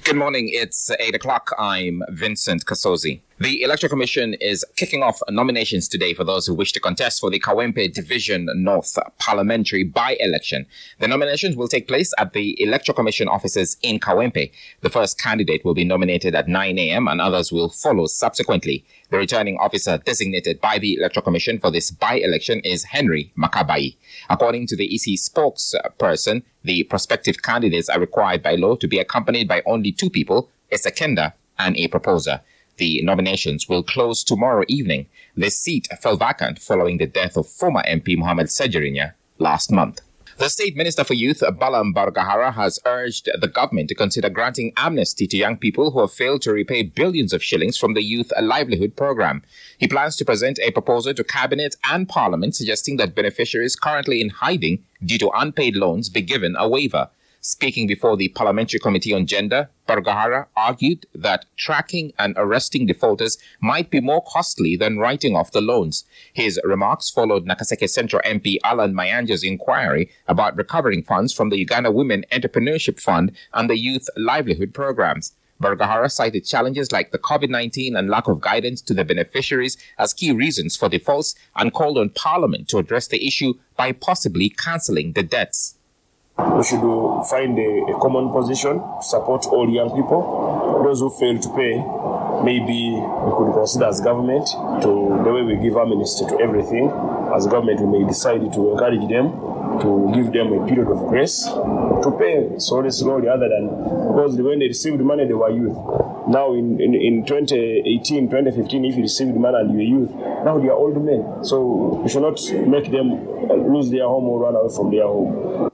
Good morning. It's 8 o'clock. I'm Vincent Kasozi. The Electoral Commission is kicking off nominations today for those who wish to contest for the Kawempe Division North parliamentary by-election. The nominations will take place at the Electoral Commission offices in Kawempe. The first candidate will be nominated at 9 a.m. and others will follow subsequently. The returning officer designated by the Electoral Commission for this by-election is Henry Makabayi. According to the EC spokesperson, the prospective candidates are required by law to be accompanied by only two people, a seconder and a proposer. The nominations will close tomorrow evening. The seat fell vacant following the death of former MP Mohammed Sejirinya last month. The State Minister for Youth, Balaam Barugahara, has urged the government to consider granting amnesty to young people who have failed to repay billions of shillings from the Youth Livelihood program. He plans to present a proposal to Cabinet and Parliament suggesting that beneficiaries currently in hiding due to unpaid loans be given a waiver. Speaking before the Parliamentary Committee on Gender, Barugahara argued that tracking and arresting defaulters might be more costly than writing off the loans. His remarks followed Nakaseke Central MP Alan Mayanja's inquiry about recovering funds from the Uganda Women Entrepreneurship Fund and the Youth Livelihood programs. Barugahara cited challenges like the COVID-19 and lack of guidance to the beneficiaries as key reasons for defaults and called on Parliament to address the issue by possibly cancelling the debts. We should find a common position to support all young people. Those who fail to pay, maybe we could consider as government to the way we give amnesty to everything. As government, we may decide to encourage them, to give them a period of grace to pay slowly, other than because when they received money, they were youth. Now in 2018, 2015, if you received money and you were youth, now they are old men. So we should not make them lose their home or run away from their home.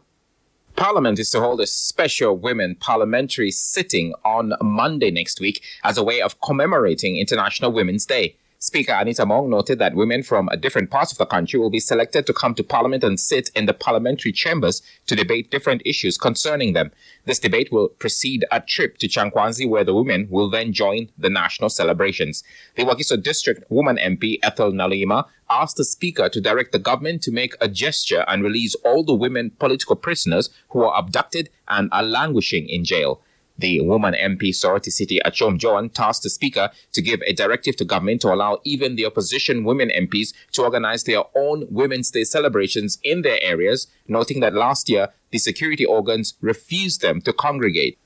Parliament is to hold a special women parliamentary sitting on Monday next week as a way of commemorating International Women's Day. Speaker Anita Among noted that women from different parts of the country will be selected to come to Parliament and sit in the parliamentary chambers to debate different issues concerning them. This debate will precede a trip to Chankwanzi, where the women will then join the national celebrations. The Wakiso District Woman MP Ethel Nalima asked the Speaker to direct the government to make a gesture and release all the women political prisoners who are abducted and are languishing in jail. The woman MP Soroti City Achom Joan tasked the Speaker to give a directive to government to allow even the opposition women MPs to organize their own Women's Day celebrations in their areas, noting that last year the security organs refused them to congregate.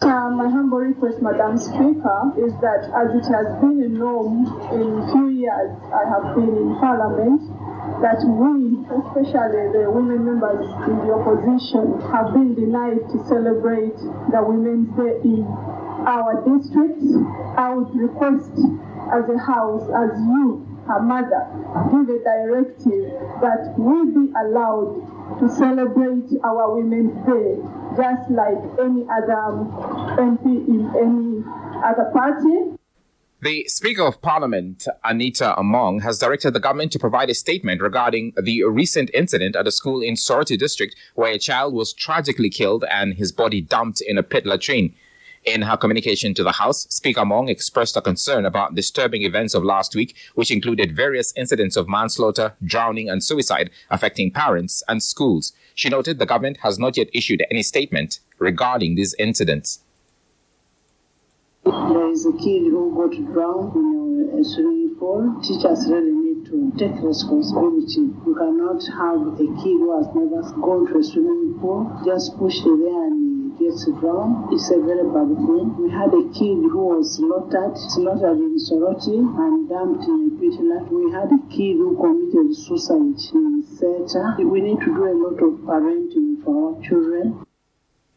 My humble request, Madam Speaker, is that as it has been a norm in few years I have been in Parliament, that we, especially the women members in the opposition, have been denied to celebrate the Women's Day in our districts. I would request as a house, as you, her mother, give a directive that we be allowed to celebrate our Women's Day just like any other MP in any other party. The Speaker of Parliament, Anita Among, has directed the government to provide a statement regarding the recent incident at a school in Soroti district where a child was tragically killed and his body dumped in a pit latrine. In her communication to the House, Speaker Among expressed a concern about disturbing events of last week, which included various incidents of manslaughter, drowning and suicide affecting parents and schools. She noted the government has not yet issued any statement regarding these incidents. There is a kid who got drowned in a swimming pool. Teachers really need to take responsibility. You cannot have a kid who has never gone to a swimming pool, just push it there and he gets drowned. It's a very bad thing. We had a kid who was slaughtered in Soroti and dumped in a pit. We had a kid who committed suicide in Seta. We need to do a lot of parenting for our children.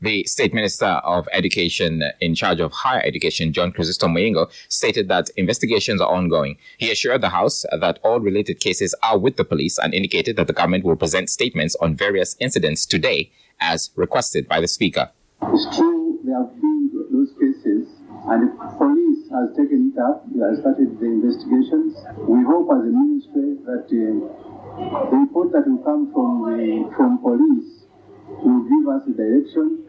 The State Minister of Education in charge of higher education, John Chrysostom Moyingo, stated that investigations are ongoing. He assured the House that all related cases are with the police and indicated that the government will present statements on various incidents today as requested by the Speaker. It's true, there have been those cases and the police has taken it up. They have started the investigations. We hope as a ministry that the report that will come from police will give us a direction.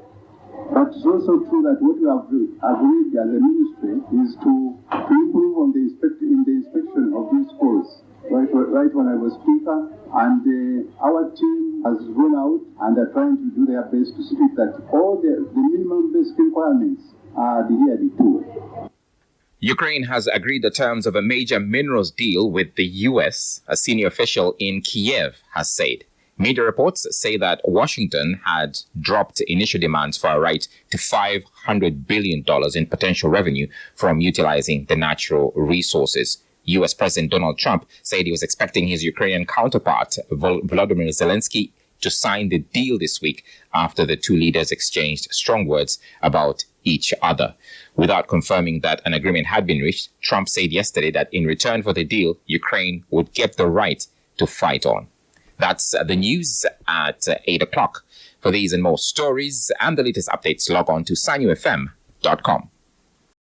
But it's also true that what we have agreed as a ministry is to improve on the inspection of these schools. Right when I was Speaker, and our team has gone out and are trying to do their best to see that all the minimum basic requirements Ukraine has agreed the terms of a major minerals deal with the U.S., a senior official in Kiev has said. Media reports say that Washington had dropped initial demands for a right to $500 billion in potential revenue from utilizing the natural resources. U.S. President Donald Trump said he was expecting his Ukrainian counterpart, Volodymyr Zelensky, to sign the deal this week after the two leaders exchanged strong words about each other. Without confirming that an agreement had been reached, Trump said yesterday that in return for the deal, Ukraine would get the right to fight on. That's the news at 8 o'clock. For these and more stories and the latest updates, log on to sanufm.com.